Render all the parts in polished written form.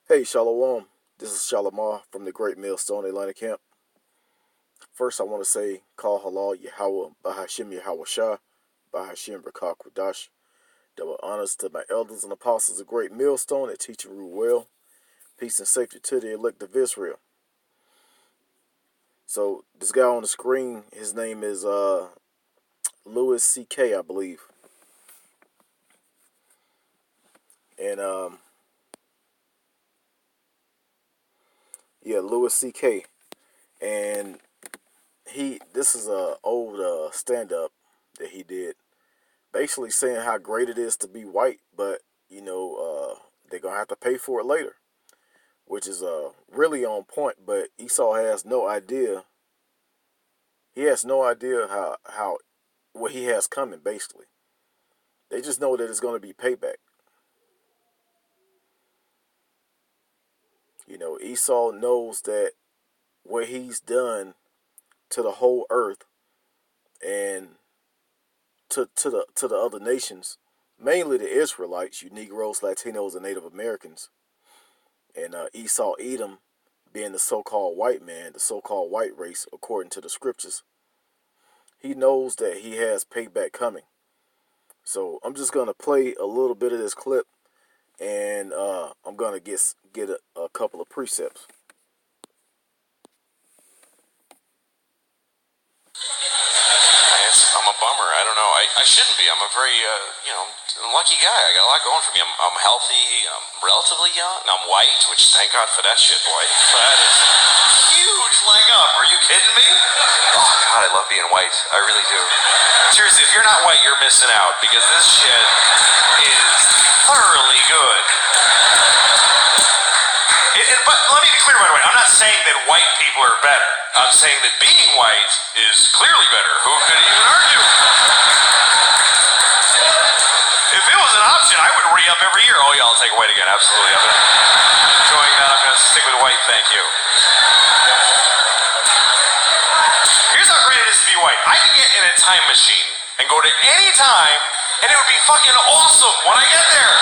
Hey, Shalom. This is Shalimar from the Great Millstone Atlanta Camp. First, I want to say, Call Halal Yahweh, Bahashim Yahweh Shah, Bahashim Rakah Kwadash. Double honors to my elders and apostles of Great Millstone that teach and rule well. Peace and safety to the elect of Israel. So, this guy on the screen, his name is Louis C.K., I believe. And, Louis C.K. And this is a old stand-up that he did, basically saying how great it is to be white, but they're gonna have to pay for it later, which is really on point. But Esau has no idea. He has no idea how what he has coming. Basically, they just know that it's gonna be payback. Esau knows that what he's done to the whole earth and to the other nations, mainly the Israelites, you Negroes, Latinos, and Native Americans, and Esau, Edom, being the so-called white man, the so-called white race, according to the scriptures. He knows that he has payback coming. So I'm just gonna play a little bit of this clip, and I'm gonna get a couple of precepts. I'm a bummer. I don't know. I shouldn't be. I'm a very, lucky guy. I got a lot going for me. I'm healthy. I'm relatively young. I'm white, which thank God for that shit, boy. That is a huge leg up. Are you kidding me? Oh, God, I love being white. I really do. Seriously, if you're not white, you're missing out because this shit is thoroughly good. But let me be clear, by the way. I'm not saying that white people are better. I'm saying that being white is clearly better. Who could even argue? If it was an option, I would re-up every year. Oh, yeah, I'll take white again. Absolutely. I've been enjoying that. I'm going to stick with white. Thank you. Here's how great it is to be white. I could get in a time machine and go to any time, and it would be fucking awesome when I get there.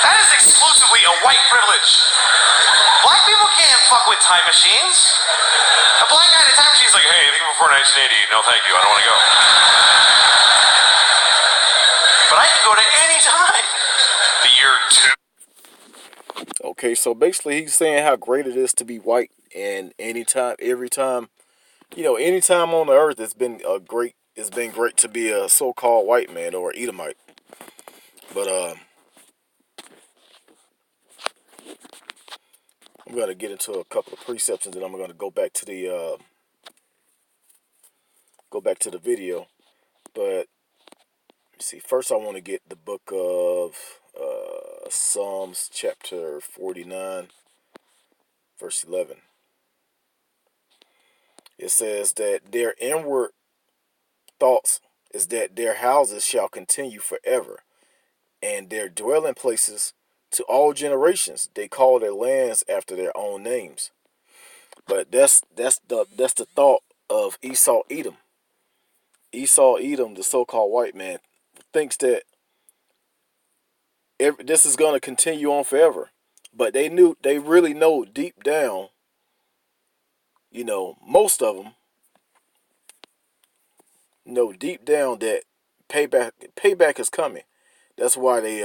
That is exclusively a white privilege. Black people can't fuck with time machines. A black guy in a time machine is like, hey, I think before 1980. No, thank you. I don't want to go. But I can go to any time. The year 2. Okay, so basically he's saying how great it is to be white, and anytime, every time, anytime on the earth, It's been great to be a so-called white man or Edomite. But I'm gonna get into a couple of precepts, and then I'm gonna go back to the video. But see, first I want to get the book of Psalms chapter 49, verse 11. It says that their inward thoughts is that their houses shall continue forever, and their dwelling places to all generations. They call their lands after their own names. But that's the thought of Esau Edom. Esau Edom, the so-called white man, thinks that this is going to continue on forever. But they really know deep down, most of them know deep down that payback is coming. That's why they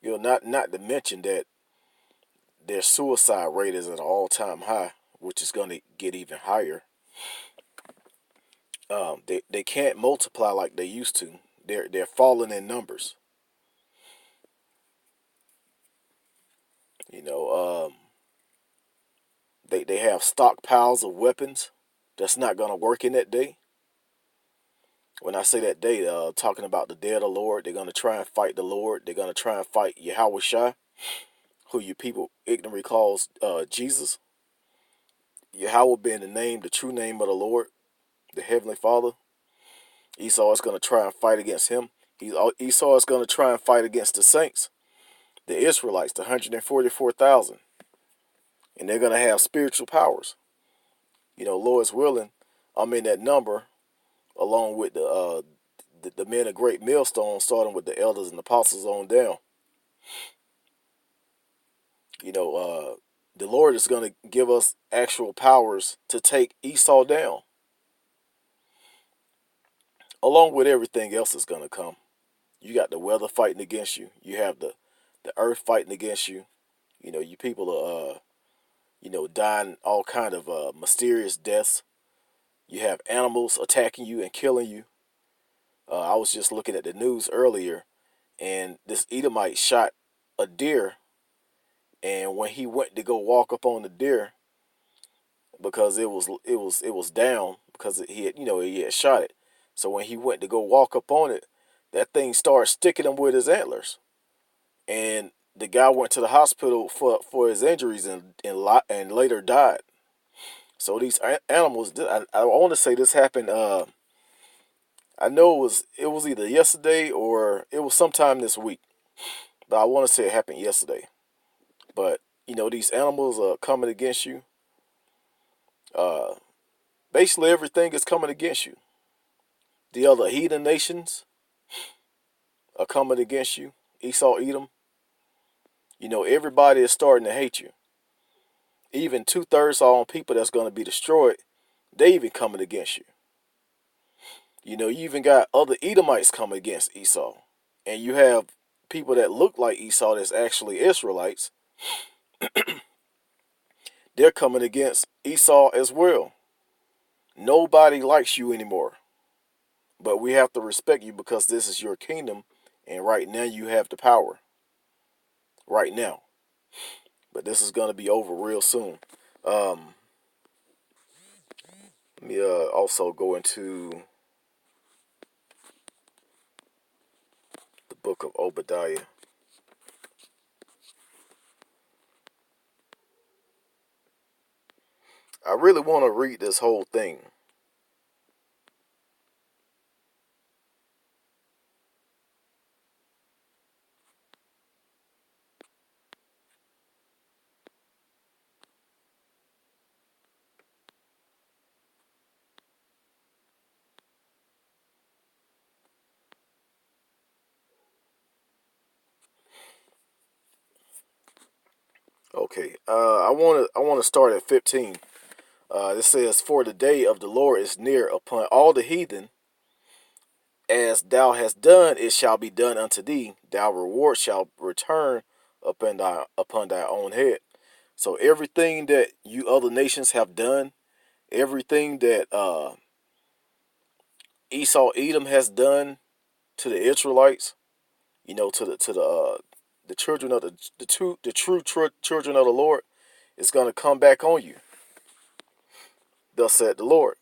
not to mention that their suicide rate is at an all-time high, which is going to get even higher. They can't multiply like they used to. They're falling in numbers. You know, they have stockpiles of weapons that's not going to work in that day. When I say that day, talking about the day of the Lord, they're going to try and fight the Lord. They're going to try and fight Yahweh Shai, who you people ignorantly calls Jesus. Yahweh being the true name of the Lord, the Heavenly Father. Esau is going to try and fight against him. Esau is going to try and fight against the saints, the Israelites, the 144,000. And they're going to have spiritual powers. Lord's willing, I'm in that number, along with the men of great millstone, starting with the elders and apostles on down. You know, the Lord is going to give us actual powers to take Esau down, along with everything else that's going to come. You got the weather fighting against you. You have the earth fighting against you. You know, you people are, dying all kind of mysterious deaths. You have animals attacking you and killing you. I was just looking at the news earlier, and this Edomite shot a deer, and when he went to go walk up on the deer, because it was down because he had shot it. So when he went to go walk up on it, that thing started sticking him with his antlers, and the guy went to the hospital for his injuries and later died. So these animals, I want to say this happened. I know it was either yesterday or it was sometime this week, but I want to say it happened yesterday. But these animals are coming against you. Uh, Basically everything is coming against you. The other heathen nations are coming against you. Esau, Edom. Everybody is starting to hate you. Even 2/3 on people that's going to be destroyed, they even coming against you. You even got other Edomites coming against Esau. And you have people that look like Esau that's actually Israelites. They're coming against Esau as well. Nobody likes you anymore. But we have to respect you because this is your kingdom. And right now you have the power. Right now. But this is going to be over real soon. Let me also go into the book of Obadiah. I really want to read this whole thing. Okay, I want to start at 15. It says, "For the day of the Lord is near upon all the heathen. As thou hast done, it shall be done unto thee. Thy reward shall return upon thy own head." So everything that you other nations have done, everything that Esau Edom has done to the Israelites, to the children of the true children of the Lord, is going to come back on you. Thus said the Lord.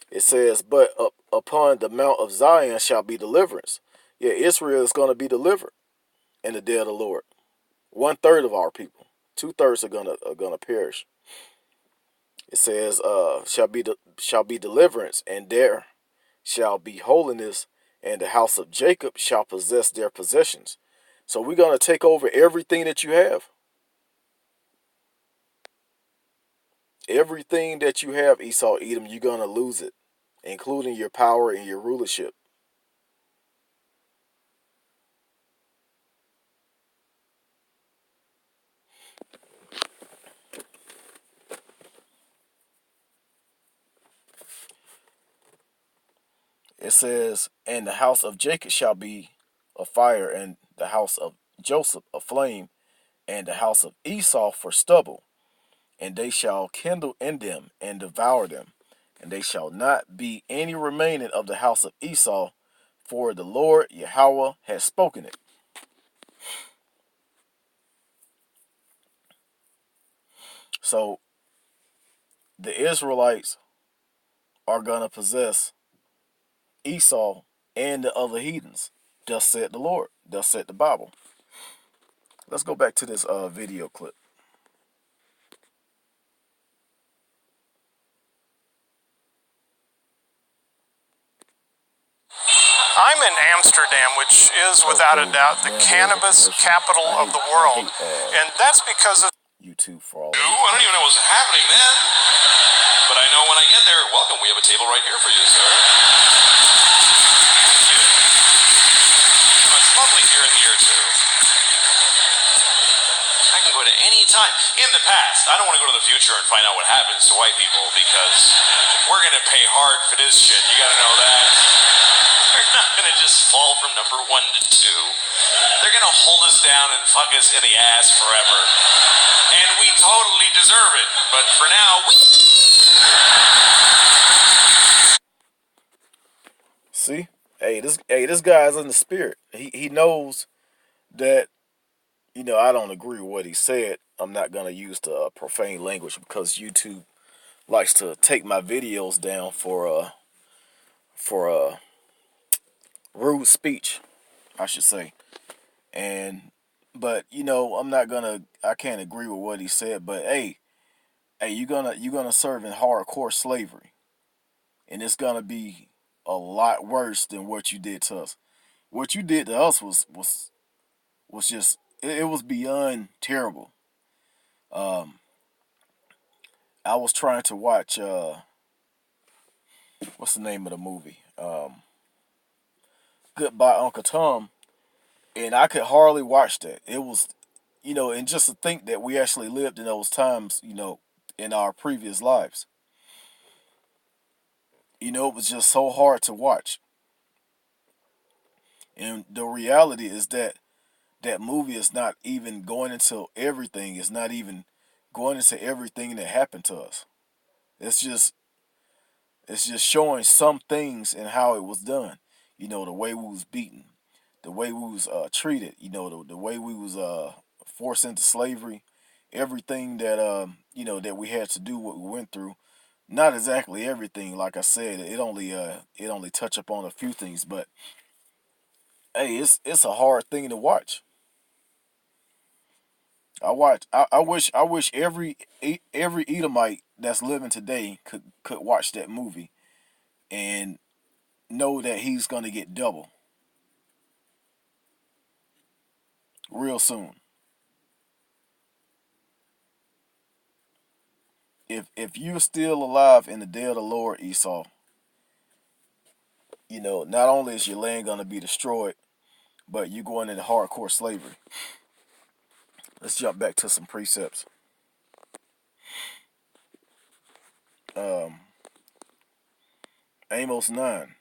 It says, "But upon the mount of Zion shall be deliverance." Yeah, Israel is going to be delivered in the day of the Lord. 1/3 of our people, 2/3 are gonna perish. It says, shall be deliverance, and there shall be holiness, and the house of Jacob shall possess their possessions. So we're gonna take over everything that you have. Everything that you have, Esau, Edom, you're gonna lose it, including your power and your rulership. It says, "And the house of Jacob shall be a fire, and the house of Joseph a flame, and the house of Esau for stubble. And they shall kindle in them and devour them. And they shall not be any remaining of the house of Esau, for the Lord Yahweh has spoken it." So the Israelites are going to possess Esau and the other heathens. Thus said the Lord. Thus said the Bible. Let's go back to this video clip. I'm in Amsterdam, which is without a doubt the cannabis capital of the world, and that's because of YouTube for all. I don't even know what was happening then, but I know know when I get there, welcome, we have a table right here for you, sir. Thank you. Oh, it's lovely here in the year, too. I can go to any time. In the past, I don't want to go to the future and find out what happens to white people because we're going to pay hard for this shit. You got to know that. They're not going to just fall from number 1 to 2. They're going to hold us down and fuck us in the ass forever. And we totally deserve it. But for now, See, this guy's in the spirit. He knows that, I don't agree with what he said. I'm not gonna use the profane language because YouTube likes to take my videos down for rude speech, I should say. And but I can't agree with what he said. But hey, you're gonna serve in hardcore slavery, and it's gonna be a lot worse than what you did to us. What you did to us was just it was beyond terrible. Um, I was trying to watch what's the name of the movie? Goodbye Uncle Tom, and I could hardly watch that. It was, and just to think that we actually lived in those times, in our previous lives. It was just so hard to watch. And the reality is that that movie is not even going into everything. It's not even going into everything that happened to us. It's just it's just showing some things and how it was done. The way we was beaten, the way we was treated. The way we was forced into slavery, everything that that we had to do, what we went through. Not exactly everything, like I said. It only touch up on a few things, but hey, it's a hard thing to watch. I wish every Edomite that's living today could watch that movie and know that he's gonna get double real soon. If you're still alive in the day of the Lord, Esau, not only is your land gonna be destroyed, but you're going into hardcore slavery. Let's jump back to some precepts. Um, Amos 9.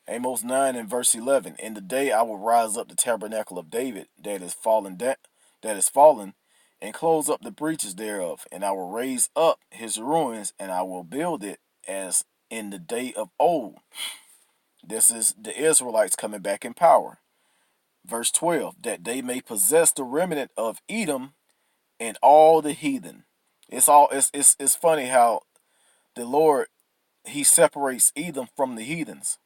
Amos 9 and verse 11. In the day I will rise up the tabernacle of David that is fallen, and close up the breaches thereof, and I will raise up his ruins, and I will build it as in the day of old. This is the Israelites coming back in power. Verse 12, that they may possess the remnant of Edom and all the heathen. It's funny how the Lord, he separates Edom from the heathens,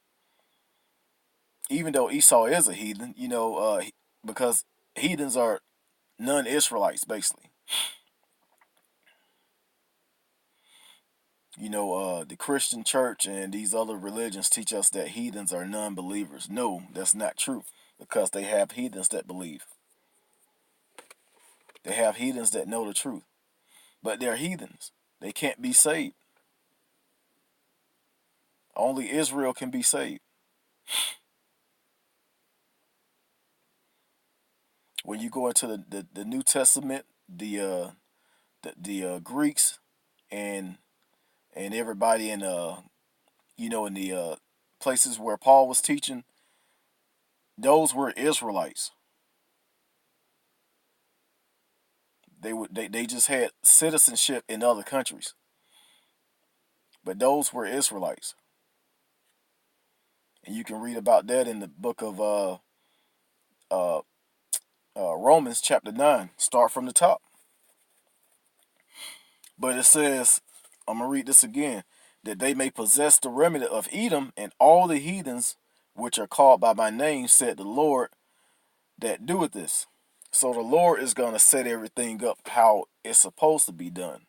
even though Esau is a heathen, because heathens are non-Israelites, basically. The Christian church and these other religions teach us that heathens are non-believers. No, that's not true, because they have heathens that believe. They have heathens that know the truth, but they're heathens. They can't be saved. Only Israel can be saved. When you go into the New Testament, the Greeks and everybody in the places where Paul was teaching, those were Israelites. They just had citizenship in other countries, but those were Israelites, and you can read about that in the book of uh, Romans chapter 9. Start from the top, but it says, I'm gonna read this again, that they may possess the remnant of Edom and all the heathens which are called by my name, said the Lord that doeth this. So the Lord is gonna set everything up how it's supposed to be done.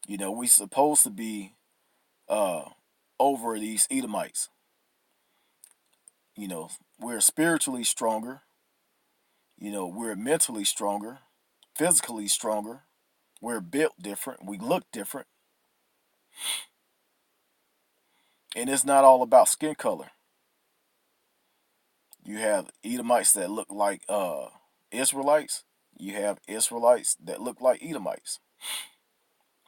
We supposed to be uh over these Edomites. We're spiritually stronger. We're mentally stronger. physically stronger. We're built different. We look different. And it's not all about skin color. You have Edomites that look like Israelites. You have Israelites that look like Edomites.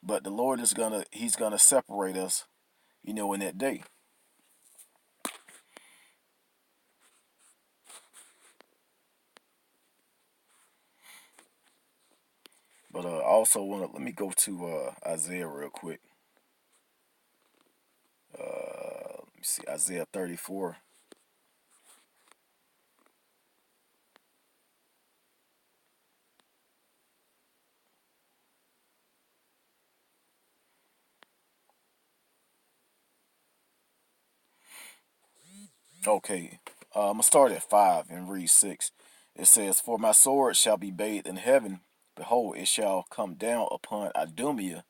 But the Lord he's gonna separate us, in that day. But I also let me go to Isaiah real quick. Let me see, Isaiah 34. Okay, I'm gonna start at 5 and read 6. It says, "For my sword shall be bathed in heaven; behold, it shall come down upon Idumea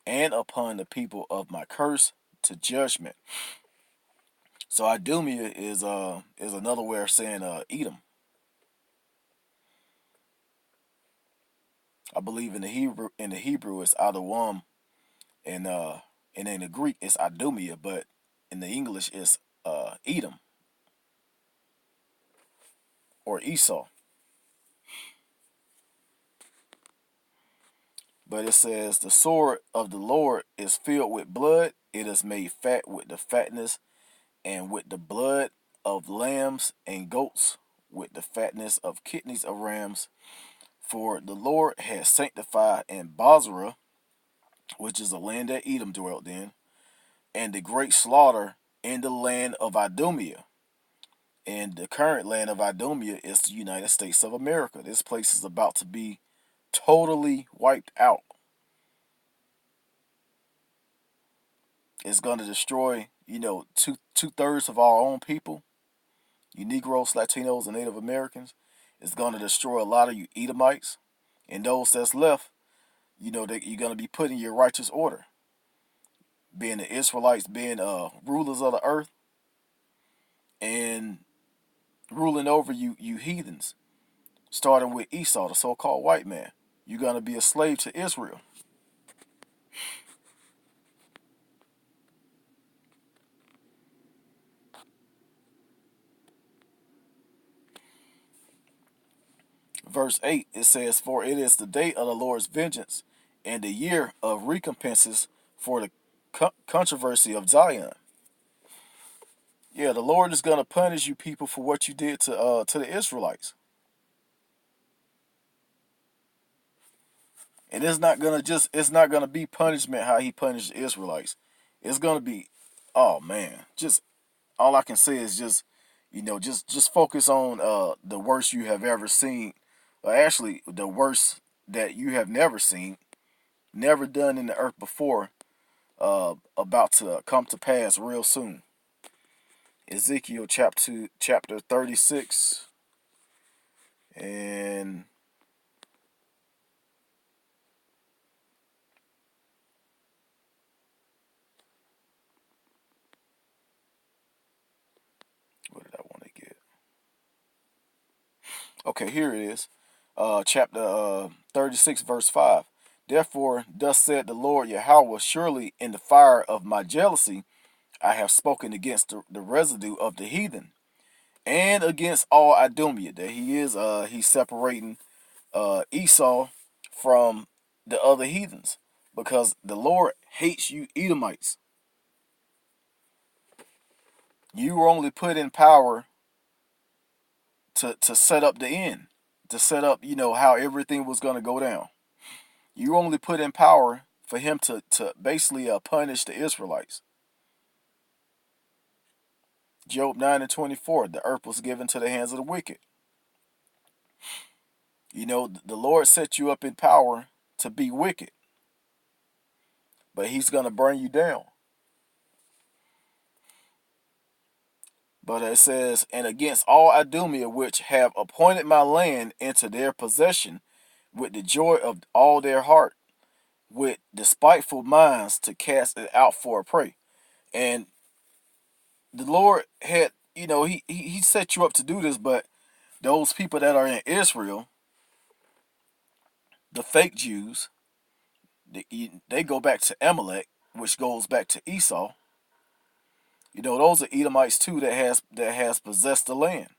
and upon the people of my curse to judgment." So Idumea is another way of saying Edom. I believe in the Hebrew it's Adawam, and in the Greek it's Idumea, but in the English it's Edom or Esau. But it says, "The sword of the Lord is filled with blood; it is made fat with the fatness and with the blood of lambs and goats, with the fatness of kidneys of rams. For the Lord has sanctified in Bozrah, which is a land that Edom dwelt in, and the great slaughter in the land of Idumea." And the current land of Idumea is the United States of America. This place is about to be totally wiped out. It's going to destroy, two thirds of our own people, you Negroes, Latinos, and Native Americans. It's going to destroy a lot of you Edomites, and those that's left. That you're going to be put in your righteous order, being the Israelites, being rulers of the earth, and ruling over you heathens, starting with Esau, the so-called white man. You're going to be a slave to Israel. Verse 8, it says, "For it is the day of the Lord's vengeance, and the year of recompenses for the controversy of Zion." Yeah, the Lord is going to punish you people for what you did to the Israelites. And it's not gonna be punishment how he punished the Israelites. It's gonna be, oh man, just all I can say is just focus on the worst you have ever seen, or actually the worst that you have never seen, never done in the earth before, about to come to pass real soon. Ezekiel chapter 36, and what did I want to get? Okay, here it is. Chapter 36, verse 5. "Therefore, thus said the Lord Yahweh, surely in the fire of my jealousy I have spoken against the residue of the heathen, and against all Idumea." That he's separating Esau from the other heathens, because the Lord hates you Edomites. You were only put in power to set up the end, to set up, how everything was going to go down. You only put in power for him to basically punish the Israelites. Job 9 and 24, the earth was given to the hands of the wicked. The Lord set you up in power to be wicked, but he's going to burn you down. But it says, "And against all Idumea, which have appointed my land into their possession with the joy of all their heart, with despiteful minds to cast it out for a prey." And the Lord had, he set you up to do this, but those people that are in Israel, The fake Jews, they go back to Amalek, which goes back to Esau. Those are Edomites too that has possessed the land.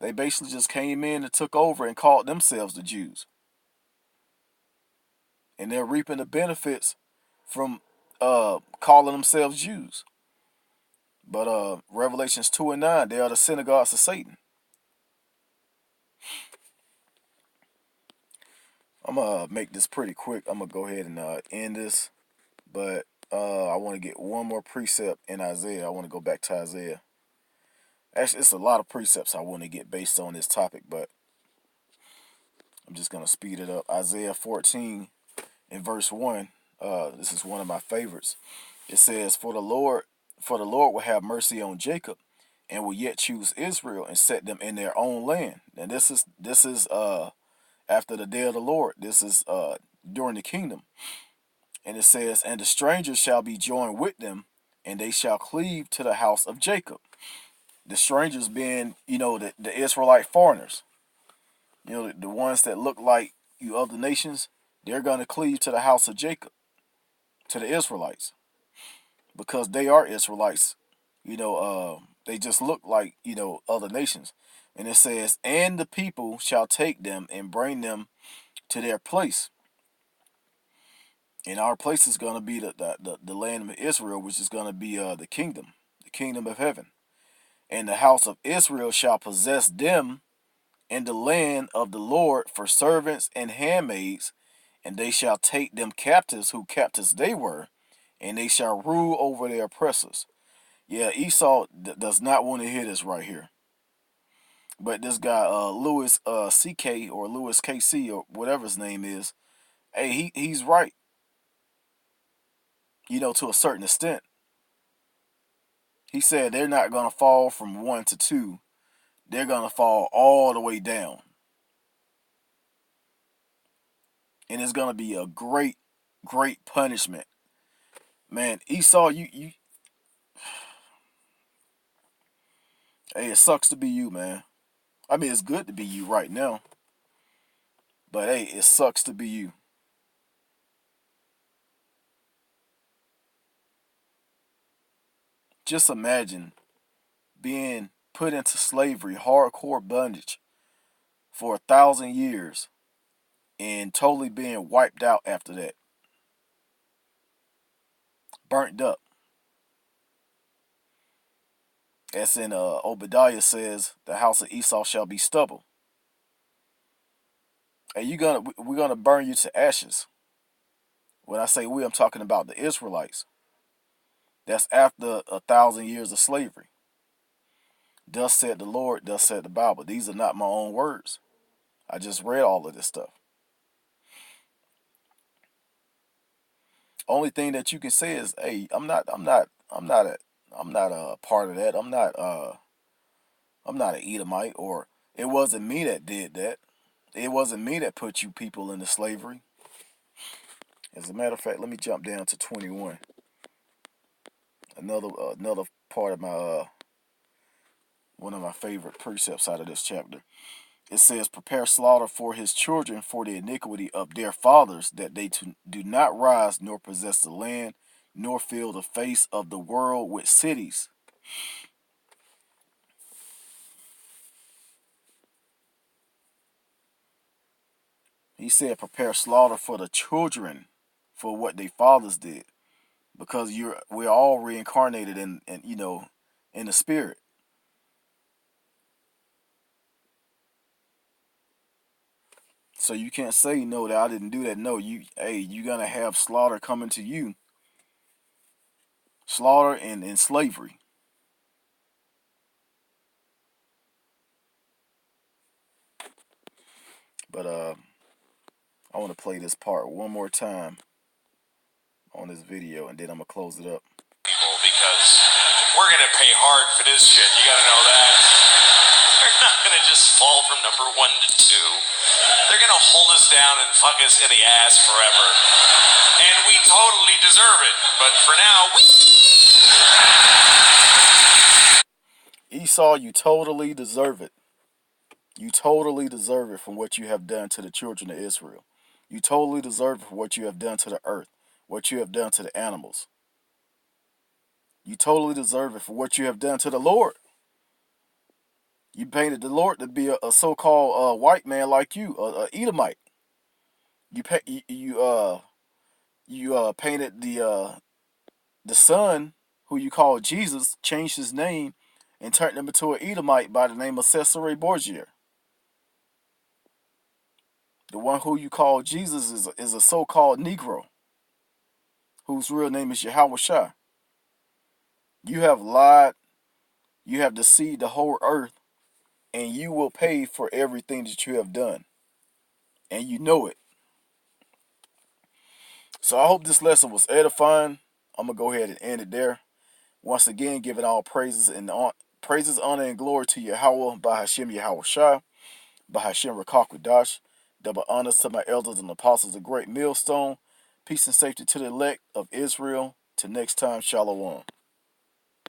They basically just came in and took over and called themselves the Jews. And they're reaping the benefits from calling themselves Jews. But Revelations 2 and 9, they are the synagogues of Satan. I'm going to make this pretty quick. I'm going to go ahead and end this. But I want to get one more precept in Isaiah. I want to go back to Isaiah. Actually, it's a lot of precepts I want to get based on this topic, but I'm just going to speed it up. Isaiah 14 in verse 1. This is one of my favorites. It says, For the Lord will have mercy on Jacob, and will yet choose Israel and set them in their own land. And this is after the day of the Lord. This is during the kingdom. And it says, And the strangers shall be joined with them, and they shall cleave to the house of Jacob. The strangers being, the Israelite foreigners. The ones that look like you other nations, they're going to cleave to the house of Jacob, to the Israelites, because they are Israelites. They just look like, other nations. And it says, And the people shall take them and bring them to their place. And our place is going to be the land of Israel, which is going to be the kingdom of heaven. And the house of Israel shall possess them in the land of the Lord for servants and handmaids, and they shall take them captives who captives they were, and they shall rule over their oppressors. Yeah, Esau does not want to hear this right here. But this guy, Louis C.K. or Louis K.C. or whatever his name is, hey, he's right, to a certain extent. He said they're not going to fall from 1 to 2. They're going to fall all the way down. And it's going to be a great, great punishment. Man, Esau, hey, it sucks to be you, man. I mean, it's good to be you right now. But hey, it sucks to be you. Just imagine being put into slavery, hardcore bondage for 1,000 years and totally being wiped out after that. Burnt up. As in Obadiah says, the house of Esau shall be stubble. And we're gonna burn you to ashes. When I say we, I'm talking about the Israelites. That's after 1,000 years of slavery. Thus said the Lord, thus said the Bible. These are not my own words. I just read all of this stuff. Only thing that you can say is, hey, I'm not a part of that. I'm not an Edomite, or it wasn't me that did that. It wasn't me that put you people into slavery. As a matter of fact, let me jump down to 21. Another part of my one of my favorite precepts out of this chapter. It says, Prepare slaughter for his children for the iniquity of their fathers, that they do not rise nor possess the land, nor fill the face of the world with cities. He said, prepare slaughter for the children for what their fathers did, because we're all reincarnated in the spirit. So you can't say no that I didn't do that. No, you're gonna have slaughter coming to you. Slaughter and slavery. But I want to play this part one more time on this video, and then I'm gonna close it up. Because we're gonna pay hard for this shit. You gotta know that. They're not gonna just fall from number 1 to 2. They're gonna hold us down and fuck us in the ass forever. And we totally deserve it. But for now, Esau, you totally deserve it. You totally deserve it from what you have done to the children of Israel. You totally deserve it for what you have done to the earth, what you have done to the animals. You totally deserve it for what you have done to the Lord. You painted the Lord to be a so-called white man like you, a Edomite. You painted the son, who you call Jesus, changed his name and turned him into an Edomite by the name of Cesare Borgia. The one who you call Jesus is a so-called Negro, whose real name is Yahweh Shai. You have lied, you have deceived the whole earth, and you will pay for everything that you have done. And you know it. So I hope this lesson was edifying. I'm going to go ahead and end it there. Once again, giving all praises, honor, and glory to Yahweh, by Hashem Yahweh Shai, by Hashem Rakakwadash. Double honors to my elders and apostles, a great millstone. Peace and safety to the elect of Israel. Till next time, Shalom.